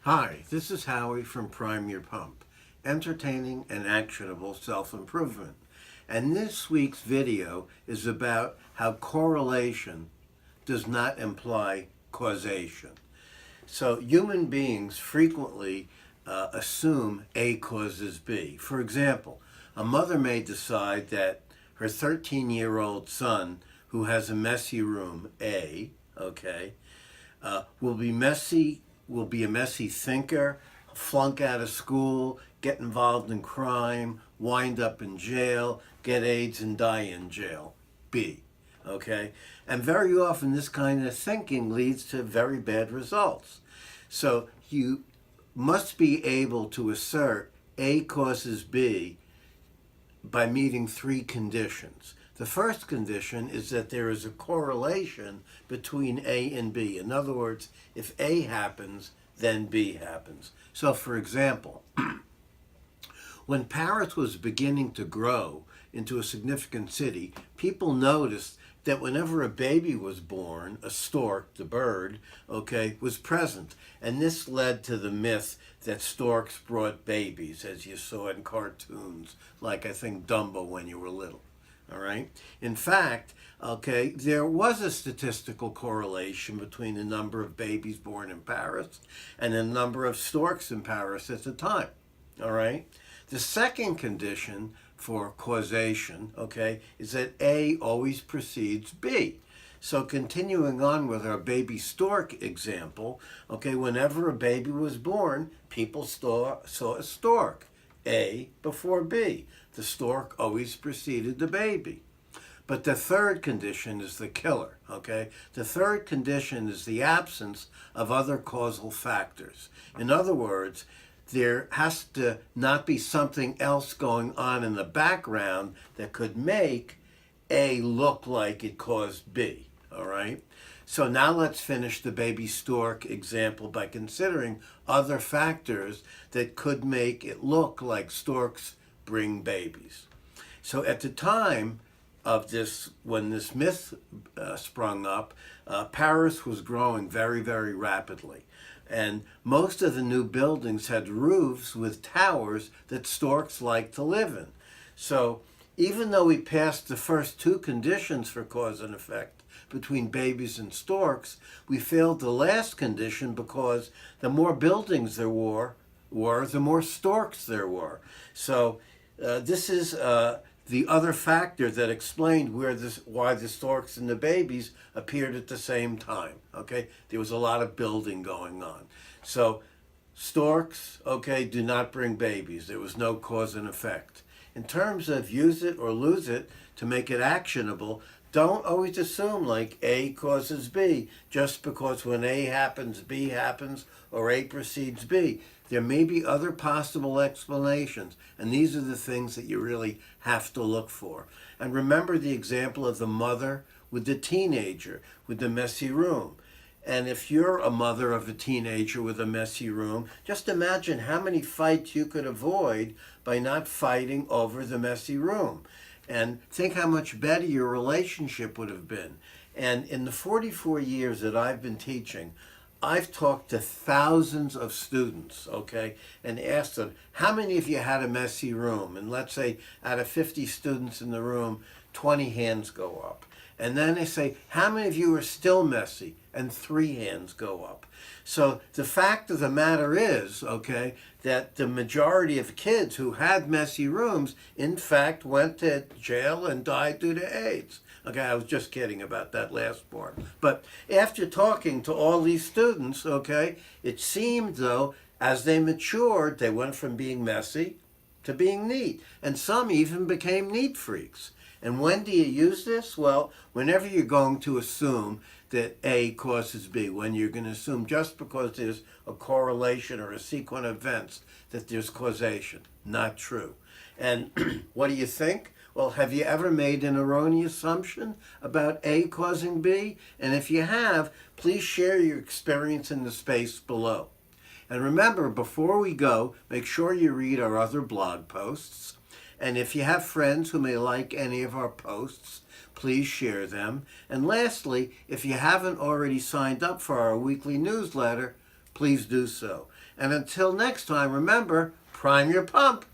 Hi, this is Howie from Prime Your Pump, entertaining and actionable self-improvement. And this week's video is about how correlation does not imply causation. So human beings frequently assume A causes B. For example, a mother may decide that her 13-year-old son, who has a messy room, A, okay, will be a messy thinker, flunk out of school, get involved in crime, wind up in jail, get AIDS and die in jail. B. Okay? And very often this kind of thinking leads to very bad results. So you must be able to assert A causes B by meeting three conditions. The first condition is that there is a correlation between A and B. In other words, if A happens, then B happens. So for example, when Paris was beginning to grow into a significant city, people noticed that whenever a baby was born, a stork, the bird, okay, was present. And this led to the myth that storks brought babies, as you saw in cartoons, like I think Dumbo when you were little. All right. In fact, okay, there was a statistical correlation between the number of babies born in Paris and the number of storks in Paris at the time. All right. The second condition for causation, okay, is that A always precedes B. So continuing on with our baby stork example, okay, whenever a baby was born, people saw a stork. A before B. The stork always preceded the baby. But the third condition is the killer, okay? The third condition is the absence of other causal factors. In other words, there has to not be something else going on in the background that could make A look like it caused B, all right? So now let's finish the baby stork example by considering other factors that could make it look like storks bring babies. So at the time of this, when this myth sprung up, Paris was growing very, very rapidly. And most of the new buildings had roofs with towers that storks like to live in. So even though we passed the first two conditions for cause and effect between babies and storks, we failed the last condition because the more buildings there were, the more storks there were. So this is the other factor that explained why the storks and the babies appeared at the same time. Okay, there was a lot of building going on. So storks, okay, do not bring babies. There was no cause and effect. In terms of use it or lose it to make it actionable, don't always assume like A causes B just because when A happens, B happens, or A precedes B. There may be other possible explanations, and these are the things that you really have to look for. And remember the example of the mother with the teenager with the messy room. And if you're a mother of a teenager with a messy room, just imagine how many fights you could avoid by not fighting over the messy room. And think how much better your relationship would have been. And in the 44 years that I've been teaching, I've talked to thousands of students, okay, and asked them, how many of you had a messy room? And let's say out of 50 students in the room, 20 hands go up. And then they say, how many of you are still messy? And 3 hands go up. So the fact of the matter is, okay, that the majority of kids who had messy rooms, in fact, went to jail and died due to AIDS. Okay, I was just kidding about that last part. But after talking to all these students, okay, it seemed, though, as they matured, they went from being messy to being neat. And some even became neat freaks. And when do you use this? Well, whenever you're going to assume that A causes B, when you're going to assume just because there's a correlation or a sequence of events that there's causation. Not true. And what do you think? Well, have you ever made an erroneous assumption about A causing B? And if you have, please share your experience in the space below. And remember, before we go, make sure you read our other blog posts. And if you have friends who may like any of our posts, please share them. And lastly, if you haven't already signed up for our weekly newsletter, please do so. And until next time, remember, prime your pump.